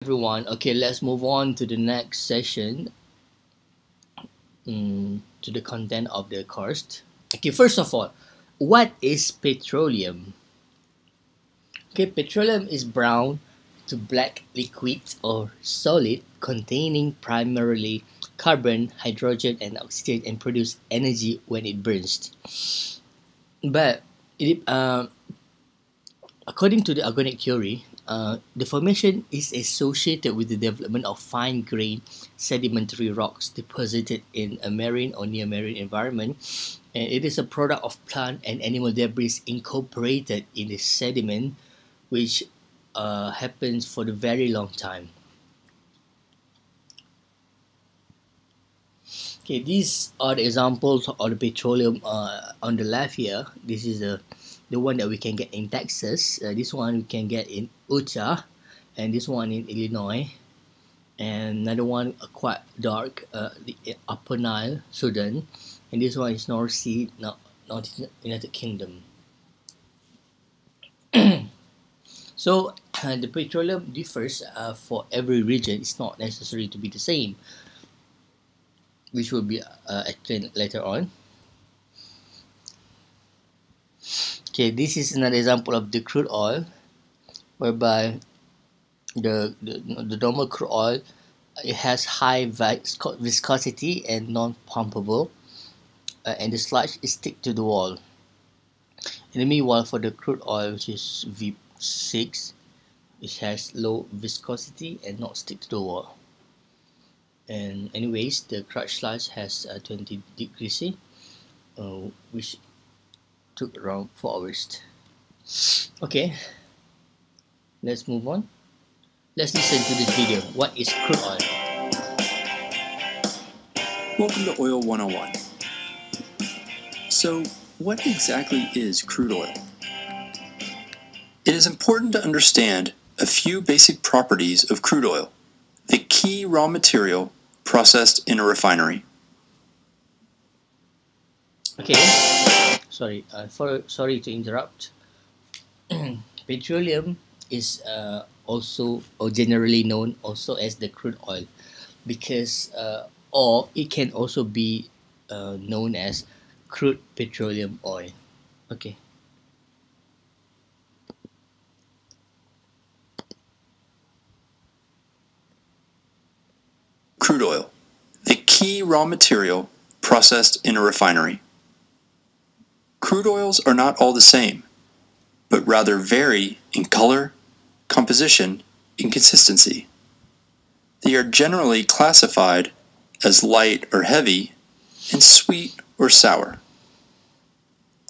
Everyone. Okay, let's move on to the next session, to the content of the course. Okay, first of all, what is petroleum? Okay, petroleum is brown to black liquid or solid containing primarily carbon, hydrogen, and oxygen and produce energy when it burns. But it, according to the organic theory, the formation is associated with the development of fine-grained sedimentary rocks deposited in a marine or near-marine environment, and it is a product of plant and animal debris incorporated in the sediment, which happens for the very long time. Okay, these are the examples of the petroleum on the left here. This is the one that we can get in Texas. This one we can get in Utah, and this one in Illinois, and another one quite dark, the Upper Nile, Sudan, and this one is North Sea, not United Kingdom. So the petroleum differs for every region. It's not necessary to be the same, which will be explained later on. Okay, this is another example of the crude oil, whereby the normal crude oil, it has high viscosity and non-pumpable, and the sludge is stick to the wall. In the meanwhile, for the crude oil, which is V6, it has low viscosity and not stick to the wall. And anyways, the crush sludge has 20 degrees C, which took around 4 hours. Okay, let's move on. Let's listen to this video. What is crude oil? Welcome to Oil 101. So, what exactly is crude oil? It is important to understand a few basic properties of crude oil, the key raw material processed in a refinery. Okay, sorry to interrupt. Petroleum is also, or generally known also as the crude oil, because or it can also be known as crude petroleum oil. Okay. Crude oil, the key raw material processed in a refinery. Crude oils are not all the same, but rather vary in color, composition, and consistency. They are generally classified as light or heavy and sweet or sour.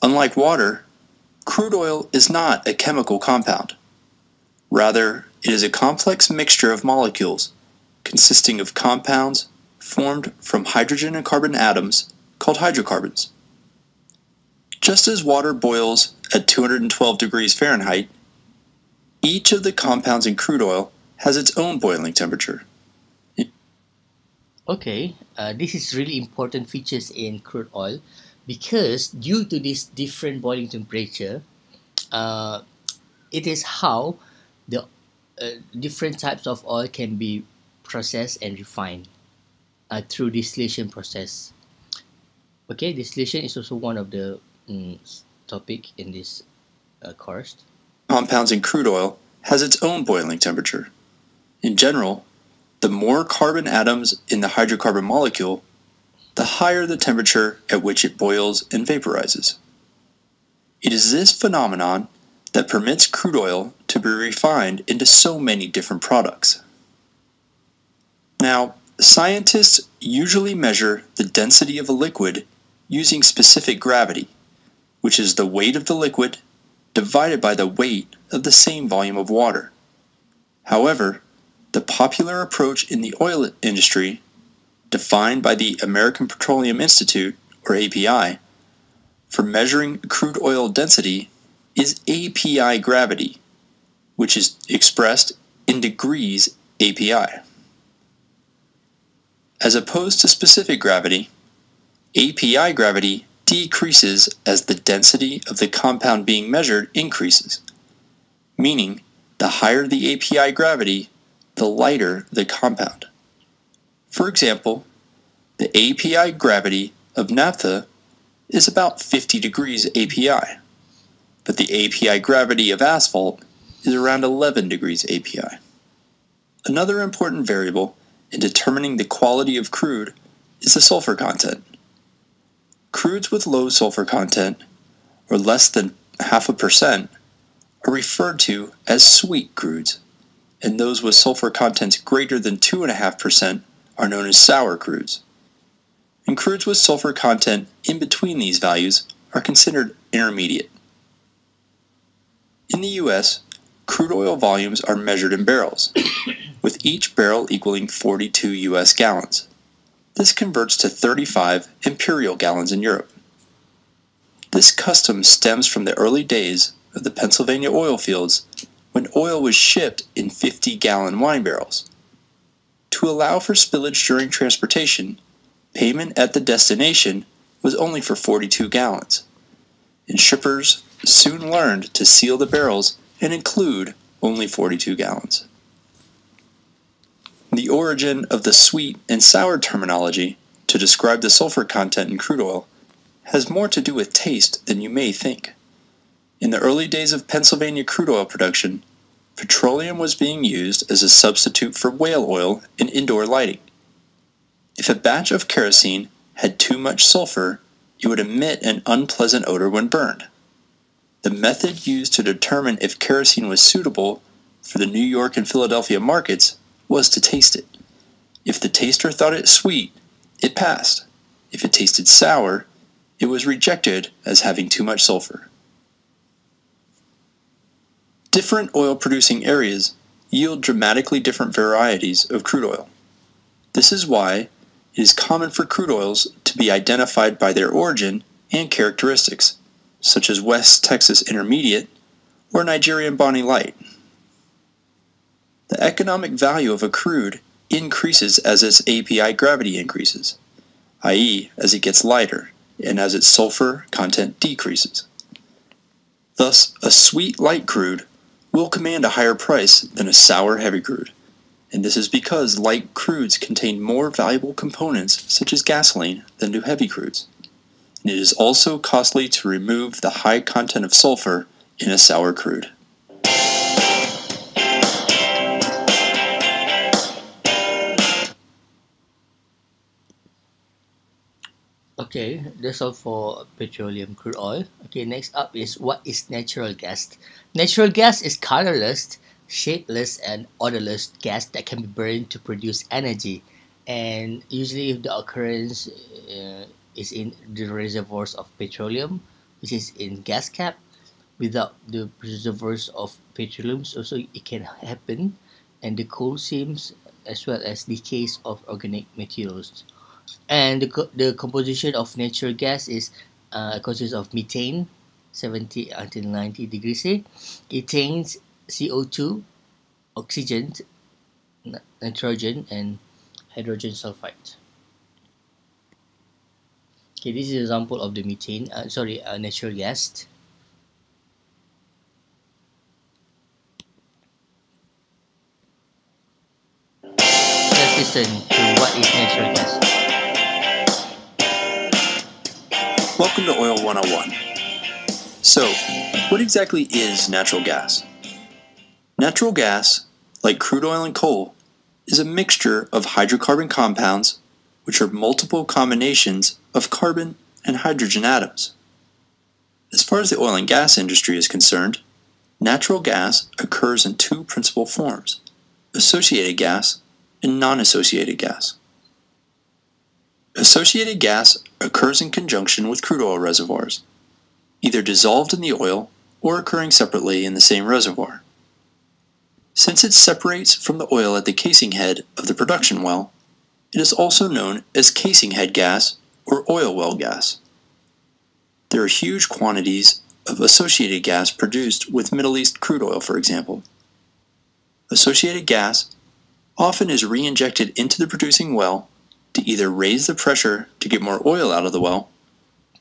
Unlike water, crude oil is not a chemical compound. Rather, it is a complex mixture of molecules consisting of compounds formed from hydrogen and carbon atoms called hydrocarbons. Just as water boils at 212 degrees Fahrenheit, each of the compounds in crude oil has its own boiling temperature. Okay, this is really important features in crude oil, because due to this different boiling temperature, it is how the different types of oil can be processed and refined through distillation process. Okay, distillation is also one of the topic in this course. Compounds in crude oil has its own boiling temperature. In general, the more carbon atoms in the hydrocarbon molecule, the higher the temperature at which it boils and vaporizes. It is this phenomenon that permits crude oil to be refined into so many different products. Now, scientists usually measure the density of a liquid using specific gravity, which is the weight of the liquid divided by the weight of the same volume of water. However, the popular approach in the oil industry, defined by the American Petroleum Institute, or API, for measuring crude oil density is API gravity, which is expressed in degrees API. As opposed to specific gravity, API gravity decreases as the density of the compound being measured increases, meaning the higher the API gravity, the lighter the compound. For example, the API gravity of naphtha is about 50 degrees API, but the API gravity of asphalt is around 11 degrees API. Another important variable in determining the quality of crude is the sulfur content. Crudes with low sulfur content, or less than 0.5%, are referred to as sweet crudes, and those with sulfur contents greater than 2.5% are known as sour crudes. And crudes with sulfur content in between these values are considered intermediate. In the US, crude oil volumes are measured in barrels, with each barrel equaling 42 US gallons. This converts to 35 imperial gallons in Europe. This custom stems from the early days of the Pennsylvania oil fields when oil was shipped in 50-gallon wine barrels. To allow for spillage during transportation, payment at the destination was only for 42 gallons, and shippers soon learned to seal the barrels and include only 42 gallons. The origin of the sweet and sour terminology to describe the sulfur content in crude oil has more to do with taste than you may think. In the early days of Pennsylvania crude oil production, petroleum was being used as a substitute for whale oil in indoor lighting. If a batch of kerosene had too much sulfur, it would emit an unpleasant odor when burned. The method used to determine if kerosene was suitable for the New York and Philadelphia markets was to taste it. If the taster thought it sweet, it passed. If it tasted sour, it was rejected as having too much sulfur. Different oil-producing areas yield dramatically different varieties of crude oil. This is why it is common for crude oils to be identified by their origin and characteristics, such as West Texas Intermediate or Nigerian Bonny Light. The economic value of a crude increases as its API gravity increases, i.e., as it gets lighter and as its sulfur content decreases. Thus, a sweet light crude will command a higher price than a sour heavy crude, and this is because light crudes contain more valuable components such as gasoline than do heavy crudes. And it is also costly to remove the high content of sulfur in a sour crude. Okay, that's all for petroleum crude oil. Okay, next up is what is natural gas. Natural gas is colorless, shapeless, and odorless gas that can be burned to produce energy. And usually the occurrence is in the reservoirs of petroleum, which is in gas cap. Without the reservoirs of petroleum, also it can happen, and the coal seams as well as decays of organic materials. And the composition of natural gas is consists of methane, 70 until 90 degrees C, ethane, CO2, oxygen, nitrogen, and hydrogen sulfide. Okay, this is an example of the methane. Natural gas. Let's listen to what is natural gas. Welcome to Oil 101. So, what exactly is natural gas? Natural gas, like crude oil and coal, is a mixture of hydrocarbon compounds, which are multiple combinations of carbon and hydrogen atoms. As far as the oil and gas industry is concerned, natural gas occurs in two principal forms: associated gas and non-associated gas. Associated gas occurs in conjunction with crude oil reservoirs, either dissolved in the oil or occurring separately in the same reservoir. Since it separates from the oil at the casing head of the production well, it is also known as casing head gas or oil well gas. There are huge quantities of associated gas produced with Middle East crude oil, for example. Associated gas often is re-injected into the producing well to either raise the pressure to get more oil out of the well,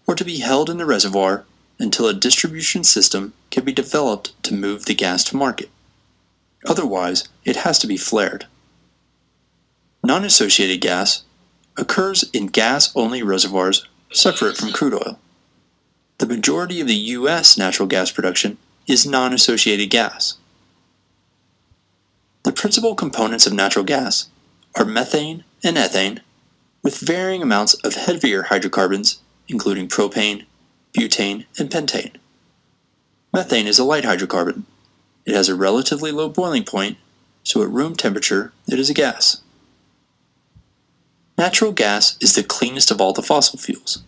or to be held in the reservoir until a distribution system can be developed to move the gas to market. Otherwise, it has to be flared. Non-associated gas occurs in gas-only reservoirs separate from crude oil. The majority of the U.S. natural gas production is non-associated gas. The principal components of natural gas are methane and ethane, with varying amounts of heavier hydrocarbons, including propane, butane, and pentane. Methane is a light hydrocarbon. It has a relatively low boiling point, so at room temperature it is a gas. Natural gas is the cleanest of all the fossil fuels.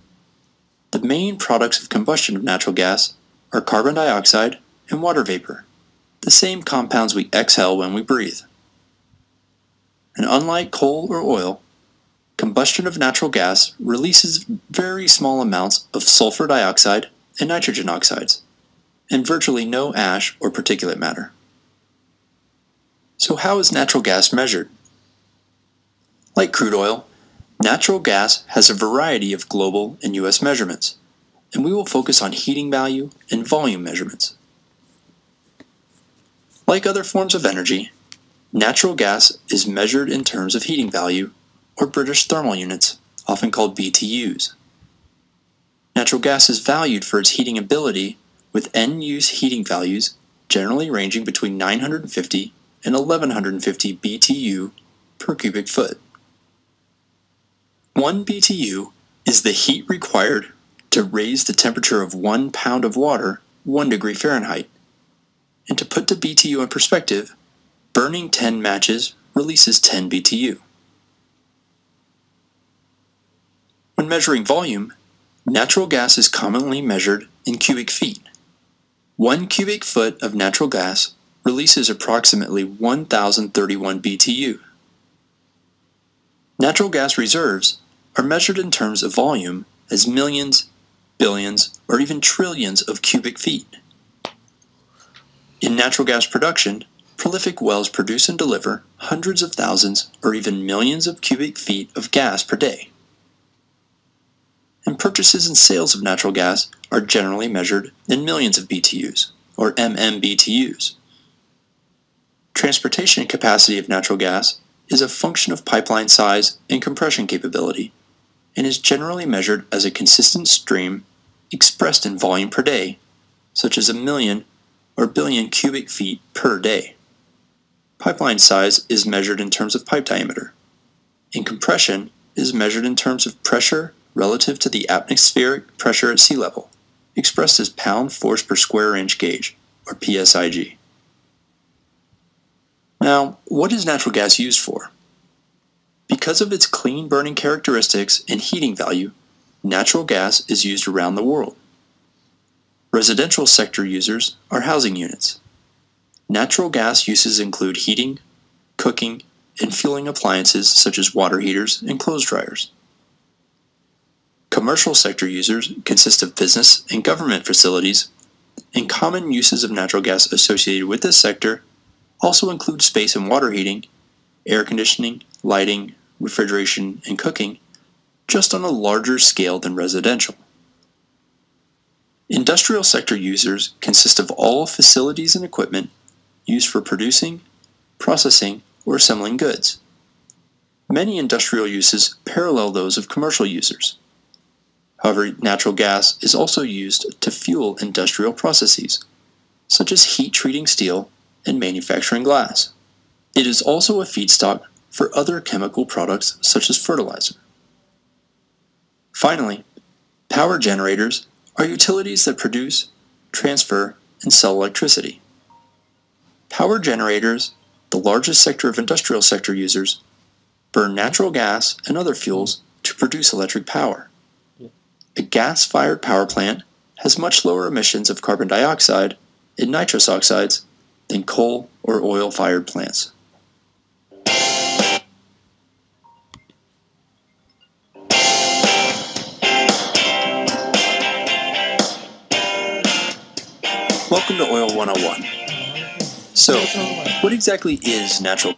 The main products of combustion of natural gas are carbon dioxide and water vapor, the same compounds we exhale when we breathe. And unlike coal or oil, combustion of natural gas releases very small amounts of sulfur dioxide and nitrogen oxides, and virtually no ash or particulate matter. So how is natural gas measured? Like crude oil, natural gas has a variety of global and U.S. measurements, and we will focus on heating value and volume measurements. Like other forms of energy, natural gas is measured in terms of heating value, or British thermal units, often called BTUs. Natural gas is valued for its heating ability, with end-use heating values generally ranging between 950 and 1150 BTU per cubic foot. 1 BTU is the heat required to raise the temperature of 1 pound of water 1 degree Fahrenheit. And to put the BTU in perspective, burning 10 matches releases 10 BTU. When measuring volume, natural gas is commonly measured in cubic feet. 1 cubic foot of natural gas releases approximately 1,031 BTU. Natural gas reserves are measured in terms of volume as millions, billions, or even trillions of cubic feet. In natural gas production, prolific wells produce and deliver hundreds of thousands or even millions of cubic feet of gas per day. And purchases and sales of natural gas are generally measured in millions of BTUs, or MMBTUs. Transportation capacity of natural gas is a function of pipeline size and compression capability, and is generally measured as a consistent stream expressed in volume per day, such as a million or billion cubic feet per day. Pipeline size is measured in terms of pipe diameter, and compression is measured in terms of pressure relative to the atmospheric pressure at sea level, expressed as pound force per square inch gauge, or PSIG. Now, what is natural gas used for? Because of its clean burning characteristics and heating value, natural gas is used around the world. Residential sector users are housing units. Natural gas uses include heating, cooking, and fueling appliances such as water heaters and clothes dryers. Commercial sector users consist of business and government facilities, and common uses of natural gas associated with this sector also include space and water heating, air conditioning, lighting, refrigeration, and cooking, just on a larger scale than residential. Industrial sector users consist of all facilities and equipment used for producing, processing, or assembling goods. Many industrial uses parallel those of commercial users. However, natural gas is also used to fuel industrial processes, such as heat treating steel and manufacturing glass. It is also a feedstock for other chemical products such as fertilizer. Finally, power generators are utilities that produce, transfer, and sell electricity. Power generators, the largest sector of industrial sector users, burn natural gas and other fuels to produce electric power. A gas-fired power plant has much lower emissions of carbon dioxide and nitrous oxides than coal or oil-fired plants. Welcome to Oil 101. So, what exactly is natural?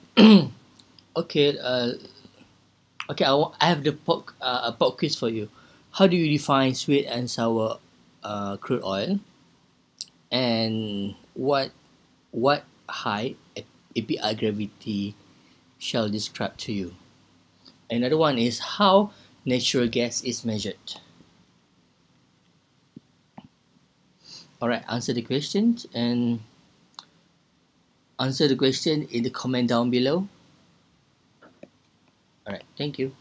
Okay, I have a pop quiz for you. How do you define sweet and sour crude oil? And what height API gravity shall describe to you. Another one is how natural gas is measured. Alright, answer the questions and answer the question in the comment down below. Alright, thank you.